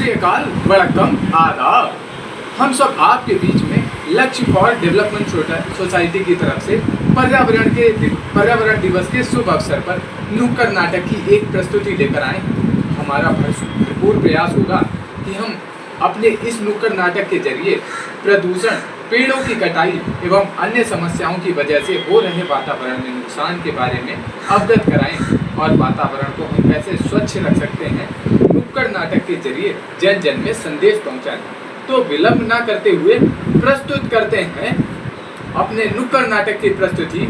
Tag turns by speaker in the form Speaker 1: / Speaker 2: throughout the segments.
Speaker 1: श्री अकाल, वड़क्कम, आदाब। हम सब आपके बीच में लक्ष्य फॉर डेवलपमेंट सोसाइटी की तरफ से पर्यावरण दिवस के शुभ अवसर पर नुक्कड़ नाटक की एक प्रस्तुति लेकर आए। हमारा भरपूर प्रयास होगा कि हम अपने इस नुक्कड़ नाटक के जरिए प्रदूषण, पेड़ों की कटाई एवं अन्य समस्याओं की वजह से हो रहे वातावरण में नुकसान के बारे में अवगत कराएं और वातावरण को हम कैसे स्वच्छ रख सकते हैं नुक्कड़ नाटक के जरिए जन जन में संदेश पहुंचाएं। तो विलंब न करते हुए प्रस्तुत करते हैं अपने नुक्कड़ नाटक की प्रस्तुति।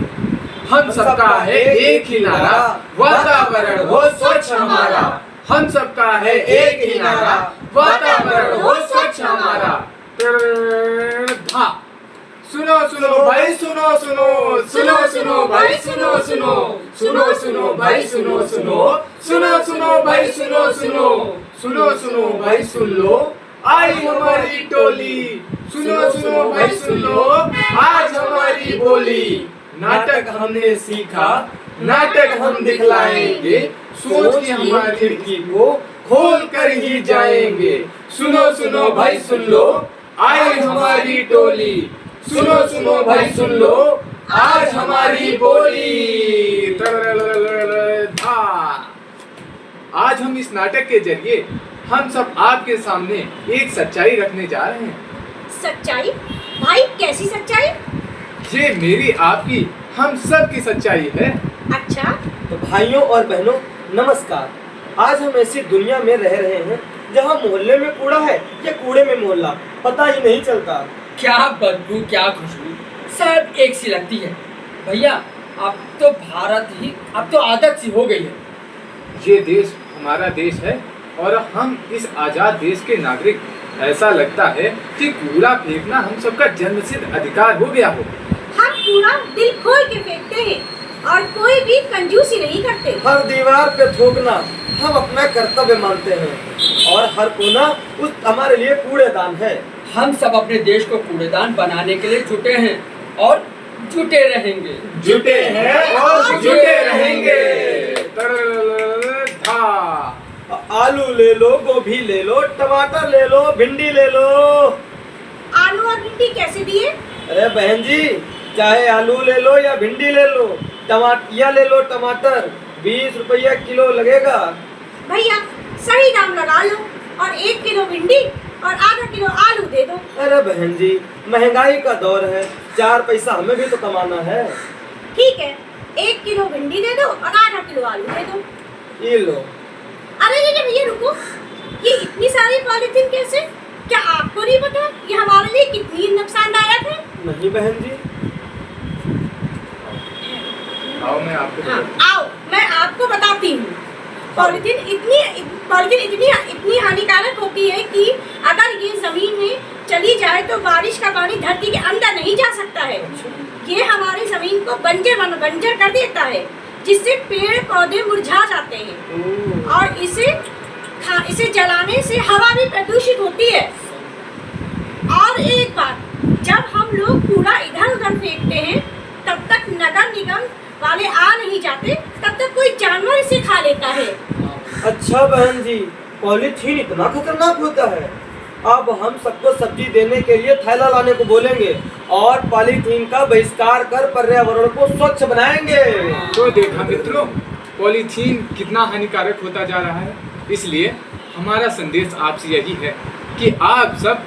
Speaker 1: हम सबका है एक ही नारा, वातावरण हो स्वच्छ हमारा। हम सबका है एक ही नारा, वातावरण हो स्वच्छ हमारा। धा सुनो सुनो भाई सुनो सुनो, सुनो सुनो भाई सुनो सुनो, सुनो सुनो भाई सुनो सुनो, सुनो सुनो भाई सुनो सुनो, सुनो सुनो भाई सुन लो आई हमारी टोली। सुनो सुनो भाई सुन लो आज हमारी बोली। नाटक हमने सीखा, नाटक हम दिखलाएंगे, सोच की हमारी खिड़की को खोल कर ही जाएंगे। सुनो सुनो भाई सुन लो आई हमारी टोली। सुनो सुनो भाई सुन लो आज हमारी बोली। आज हम इस नाटक के जरिए हम सब आपके सामने एक सच्चाई रखने जा रहे हैं।
Speaker 2: सच्चाई? भाई कैसी सच्चाई?
Speaker 1: ये मेरी, आपकी, हम सब की सच्चाई है।
Speaker 2: अच्छा
Speaker 3: तो भाइयों और बहनों नमस्कार। आज हम ऐसी दुनिया में रह रहे हैं जहाँ मोहल्ले में कूड़ा है या कूड़े में मोहल्ला पता ही नहीं चलता।
Speaker 4: क्या बदबू क्या खुशबू सब एक सी लगती है। भैया अब तो भारत ही अब तो आदत सी हो गई है।
Speaker 1: ये देश हमारा देश है और हम इस आजाद देश के नागरिक। ऐसा लगता है कि कूड़ा फेंकना हम सबका जन्मसिद्ध अधिकार हो गया हो।
Speaker 2: हम कूड़ा दिल खोल के फेंकते हैं और कोई भी कंजूसी नहीं करते।
Speaker 3: हर दीवार पे थूकना हम अपना कर्तव्य मानते हैं और हर कोना उस हमारे लिए कूड़ेदान है।
Speaker 4: हम सब अपने देश को कूड़ेदान बनाने के लिए जुटे हैं और जुटे रहेंगे।
Speaker 1: जुटे हैं और जुटे रहेंगे।
Speaker 3: आलू ले लो, गोभी ले लो, टमाटर ले लो, भिंडी ले लो।
Speaker 2: आलू और भिंडी कैसे दिए?
Speaker 3: अरे बहन जी, चाहे आलू ले लो या भिंडी ले लो, टमाटर ले लो, टमाटर 20 रुपया किलो लगेगा।
Speaker 2: भैया सही दाम लगा लो और 1 किलो भिंडी और आधा किलो आलू दे दो।
Speaker 3: अरे बहन जी, महंगाई का दौर है, 4 पैसा हमें भी तो कमाना है।
Speaker 2: ठीक है, 1 किलो भिंडी दे दो और आधा किलो आलू दे दो।
Speaker 3: ये लो।
Speaker 2: अरे ये भैया रुको, ये इतनी सारी पॉलीथीन कैसे? क्या आपको नहीं पता ये हमारे लिए कितनी नुकसानदायक है?
Speaker 3: नहीं बहन जी।
Speaker 1: आओ मैं आपको
Speaker 2: आओ मैं आपको बताती हूँ। पॉलीथीन इतनी हानिकारक होती है कि अगर ये जमीन में चली जाए तो बारिश का पानी धरती के अंदर नहीं जा सकता है। ये हमारी जमीन को बंजर कर देता है, जिससे पेड़ पौधे मुरझा जाते हैं और इसे जलाने से हवा भी प्रदूषित होती है। और एक बात, जब हम लोग कूड़ा इधर उधर फेंकते हैं तब तक नगर निगम वाले आ नहीं जाते, तब तक कोई जानवर इसे खा लेता है।
Speaker 3: अच्छा बहन जी, पॉलीथीन इतना खतरनाक होता है। अब हम सबको सब्जी देने के लिए थैला लाने को बोलेंगे और पॉलीथीन का बहिष्कार कर पर्यावरण को स्वच्छ बनाएंगे।
Speaker 1: तो देखा मित्रों, पॉलीथीन कितना हानिकारक होता जा रहा है। इसलिए हमारा संदेश आपसे यही है कि आप सब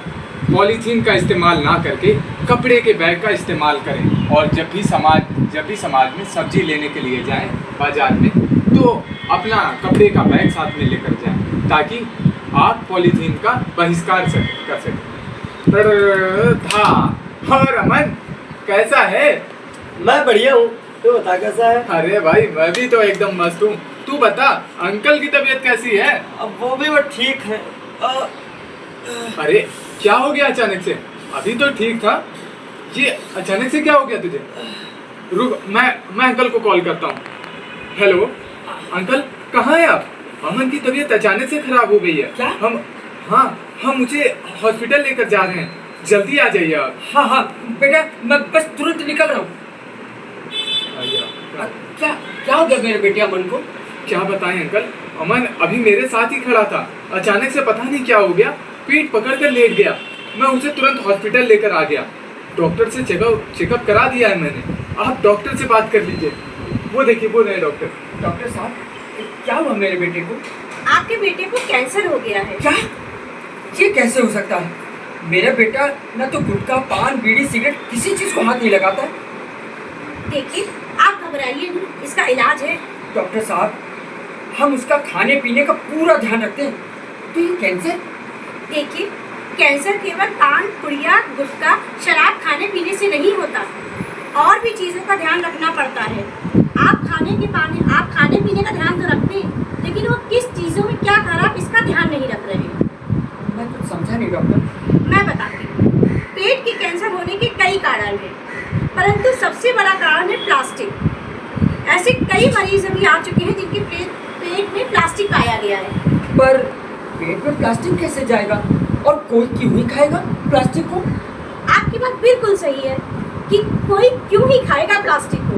Speaker 1: पॉलीथीन का इस्तेमाल ना करके कपड़े के बैग का इस्तेमाल करें और जब भी समाज में सब्जी लेने के लिए जाएं बाजार में, तो अपना कपड़े का बैग साथ में लेकर जाएं ताकि आप पॉलीथीन का बहिष्कार कर सकें। और अमन कैसा है?
Speaker 3: मैं बढ़िया हूँ, तू बता कैसा है?
Speaker 1: अरे भाई मैं भी तो एकदम मस्त हूँ। तू बता अंकल की तबीयत कैसी है?
Speaker 3: अब वो भी वो ठीक है।
Speaker 1: अरे क्या हो गया अचानक से? अभी तो ठीक था, ये अचानक से क्या हो गया तुझे? रुक, मैं अंकल को कॉल करता हूँ। हेलो अंकल, कहाँ हैं आप? अमन की तबीयत अचानक से खराब हो गई है।
Speaker 4: क्या?
Speaker 1: हम मुझे हॉस्पिटल लेकर जा रहे हैं, जल्दी आ जाइए आप।
Speaker 4: हाँ बेटा, मैं बस तुरंत निकल रहा हूँ। क्या क्या हो गया मेरे बेटे अमन को?
Speaker 1: क्या बताएं अंकल, अमन अभी मेरे साथ ही खड़ा था, अचानक से पता नहीं क्या हो गया, पीठ पकड़ कर लेट गया। मैं उसे तुरंत हॉस्पिटल लेकर आ गया। डॉक्टर से चेकअप करा दिया है मैंने। आप डॉक्टर से बात कर लीजिए, वो देखिए वो रहे डॉक्टर।
Speaker 4: डॉक्टर साहब, क्या हुआ मेरे बेटे को?
Speaker 2: आपके बेटे को कैंसर हो गया है।
Speaker 4: क्या? ये कैसे हो सकता है? मेरा बेटा न तो गुटखा, पान, बीड़ी, सिगरेट किसी चीज को हाथ नहीं लगाता है।
Speaker 2: देखिए आप घबराइए नहीं, इसका इलाज है।
Speaker 4: डॉक्टर साहब, हम उसका खाने पीने का पूरा ध्यान रखते हैं, तो ये कैंसर?
Speaker 2: देखिए कैंसर केवल पान, पुड़िया, गुटखा, शराब खाने पीने से नहीं होता, और भी चीज़ों का ध्यान रखना पड़ता है। आप खाने पीने का ध्यान तो रखते हैं, लेकिन वो किस चीज़ों में क्या खा रहा है इसका ध्यान नहीं रख रहे हैं।
Speaker 4: मैं कुछ समझा नहीं डॉक्टर।
Speaker 2: मैं बताती हूँ। पेट के कैंसर होने के कई कारण हैं, परंतु सबसे बड़ा कारण है प्लास्टिक। ऐसे कई मरीज अभी आ चुके हैं जिनके पेट में प्लास्टिक पाया गया है।
Speaker 4: पर पेट में प्लास्टिक कैसे जाएगा, और कोई क्यों ही खाएगा प्लास्टिक को?
Speaker 2: आपकी बात बिल्कुल सही है कि कोई क्यों ही खाएगा प्लास्टिक को।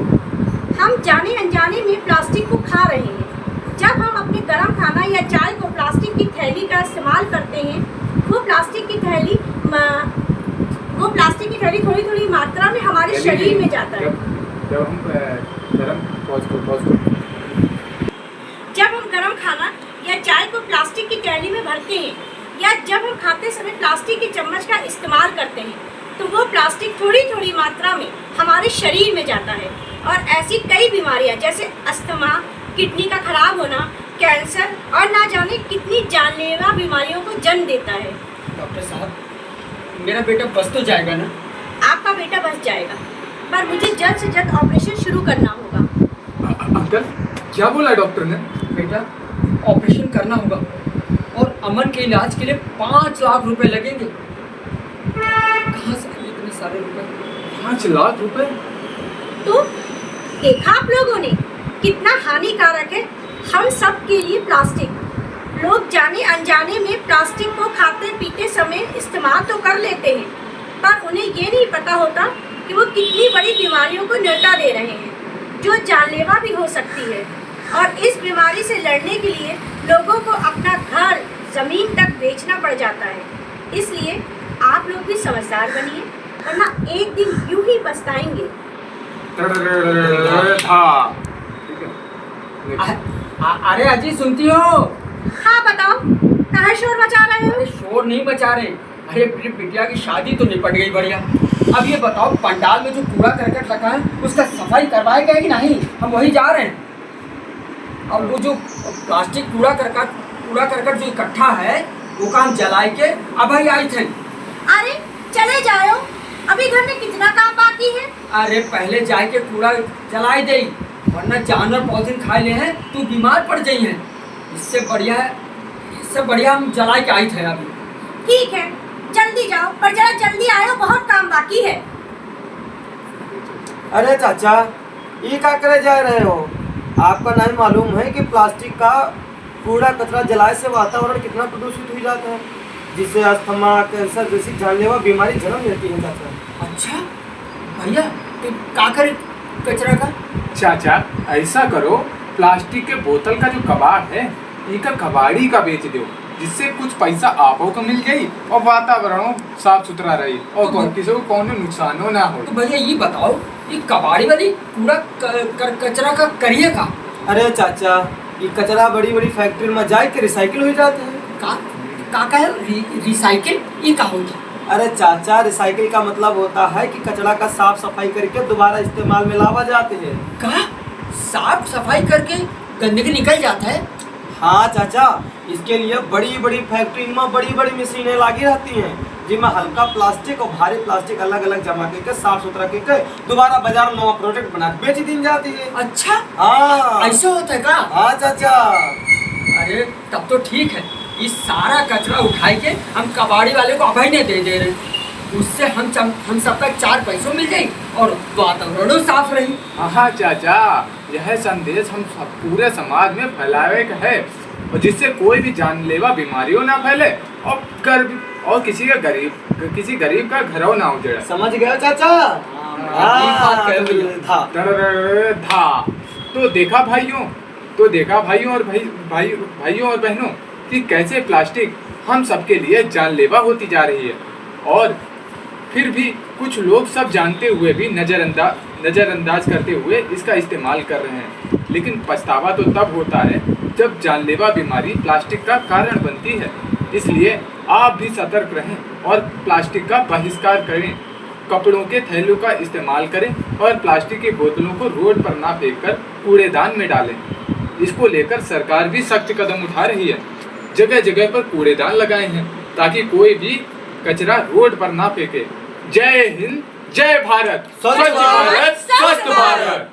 Speaker 2: हम जाने अनजाने में प्लास्टिक को खा रहे हैं। जब हम अपने गर्म खाना या चाय को प्लास्टिक की थैली का इस्तेमाल करते हैं, वो प्लास्टिक की थैली थोड़ी थोड़ी मात्रा में हमारे शरीर में जाता है।
Speaker 1: जब
Speaker 2: हम गर्म खाना या चाय को प्लास्टिक की थैली में भरते हैं, या जब हम खाते समय प्लास्टिक के चम्मच का इस्तेमाल करते हैं, तो वो प्लास्टिक थोड़ी थोड़ी मात्रा में हमारे शरीर में जाता है, और ऐसी कई बीमारियां जैसे अस्थमा, किडनी का खराब होना, कैंसर और ना जाने कितनी जानलेवा बीमारियों को जन्म देता है।
Speaker 4: डॉक्टर साहब, मेरा बेटा बच तो जाएगा ना?
Speaker 2: आपका बेटा बच जाएगा, पर मुझे जल्द से जल्द ऑपरेशन शुरू करना होगा।
Speaker 1: अंकल क्या बोला डॉक्टर ने?
Speaker 4: बेटा, ऑपरेशन करना होगा, और अमन के इलाज के लिए 5 लाख रुपए लगेंगे। कहाँ से आएंगे इतने सारे रुपए?
Speaker 1: 5 लाख रुपए?
Speaker 2: तो देखा आप लोगों ने कितना हानिकारक है हम सब के लिए प्लास्टिक। लोग जाने अनजाने में प्लास्टिक को खाते पीते समय इस्तेमाल तो कर लेते हैं, पर उन्हें ये नहीं पता होता कि वो कितनी बड़ी बीमारियों को न्योता दे रहे हैं, जो जानलेवा भी हो सकती है। और इस बीमारी से लड़ने के लिए लोगों को अपना घर, ज़मीन तक बेचना पड़ जाता है। इसलिए आप लोग भी समझदार बनिए, वरना एक दिन यूं ही पछताएंगे।
Speaker 4: अरे अजी, सुनती हो?
Speaker 2: हाँ बताओ, कहाँ शोर मचा रहे हो?
Speaker 4: अरे शोर नहीं मचा रहे। अरे मेरी बिटिया की शादी तो निपट गई बढ़िया। अब ये बताओ, पंडाल में जो कूड़ा करकट रखा है उसका सफाई करवाएगा कि नहीं? हम वही जा रहे हैं। अब वो जो प्लास्टिक कूड़ा करकट जो इकट्ठा है, वो काम जलाए के अब ही आई थे।
Speaker 2: अरे चले जाओ, अभी घर में कितना काम बाकी है।
Speaker 4: अरे पहले जाए के कूड़ा जलाई दे, वरना जानवर पॉलिथीन खा ले हैं तो बीमार पड़ जाई हैं। इससे बढ़िया हम जला के आई थे अभी।
Speaker 2: ठीक है, जल्दी जाओ, पर जरा जल्दी आयो, बहुत काम बाकी है।
Speaker 3: अरे चाचा, ये क्या करे जा रहे हो? आपका नहीं मालूम है कि प्लास्टिक का कूड़ा कचरा जलाए से वातावरण कितना प्रदूषित हो जाता है, जिससे अस्थमा, कैंसर जैसी जानलेवा बीमारी जन्म लेती है चाचा।
Speaker 4: अच्छा भैया, तो क्या करे कचरा का?
Speaker 1: चाचा ऐसा करो, प्लास्टिक के बोतल का जो कबाड़ है, इनका कबाड़ी का बेच दो, जिससे कुछ पैसा आपको को मिल गई और वातावरण साफ सुथरा रही, और
Speaker 4: तो
Speaker 1: किसी को कौन नुकसान ना हो।
Speaker 4: तो भैया ये बताओ, ये कबाड़ी वाली कूड़ा कचरा का करिए का?
Speaker 3: अरे चाचा, ये कचरा बड़ी बड़ी फैक्ट्री में जाए के रिसाइकिल हो जाते हैं।
Speaker 4: का है रिसाइकिल? ये का होता?
Speaker 3: अरे चाचा, रिसाइकिल का मतलब होता है कि कचरा का साफ सफाई करके दोबारा इस्तेमाल में लावा जाते हैं।
Speaker 4: का साफ सफाई करके गंदगी निकल जाता है?
Speaker 3: हाँ चाचा, इसके लिए बड़ी बड़ी फैक्ट्री में बड़ी बड़ी मशीनें लगी रहती हैं, जिनमें हल्का प्लास्टिक और भारी प्लास्टिक अलग अलग जमा करके साफ सुथरा करके दोबारा बाजार में नया प्रोडक्ट बना के बेच दी जाती है।
Speaker 4: अच्छा,
Speaker 3: हाँ
Speaker 4: ऐसा होता है का?
Speaker 3: हाँ चाचा।
Speaker 4: अरे तब तो ठीक है, इस सारा कचरा उठाई के हम कबाड़ी वाले को अभय ने दे दे रहे, उससे हम सबका 4 पैसों मिल जाए और वातावरण साफ रही।
Speaker 1: हाँ चाचा, यह संदेश हम पूरे समाज में फैलावे का है, और जिससे कोई भी जानलेवा बीमारियों ना फैले, और किसी गरीब का घरों ना उजड़े।
Speaker 3: समझ गए चाचा?
Speaker 1: तो देखा भाइयों, तो देखा भाइयों और बहनों कि कैसे प्लास्टिक हम सबके लिए जानलेवा होती जा रही है, और फिर भी कुछ लोग सब जानते हुए भी नज़रअंदाज करते हुए इसका इस्तेमाल कर रहे हैं। लेकिन पछतावा तो तब होता है जब जानलेवा बीमारी प्लास्टिक का कारण बनती है। इसलिए आप भी सतर्क रहें और प्लास्टिक का बहिष्कार करें, कपड़ों के थैलों का इस्तेमाल करें और प्लास्टिक की बोतलों को रोड पर ना फेंककर कूड़ेदान में डालें। इसको लेकर सरकार भी सख्त कदम उठा रही है, जगह जगह पर कूड़ेदान लगाए हैं ताकि कोई भी कचरा रोड पर ना फेंके। जय हिंद, जय भारत,
Speaker 3: स्वच्छ भारत,
Speaker 1: स्वस्थ भारत।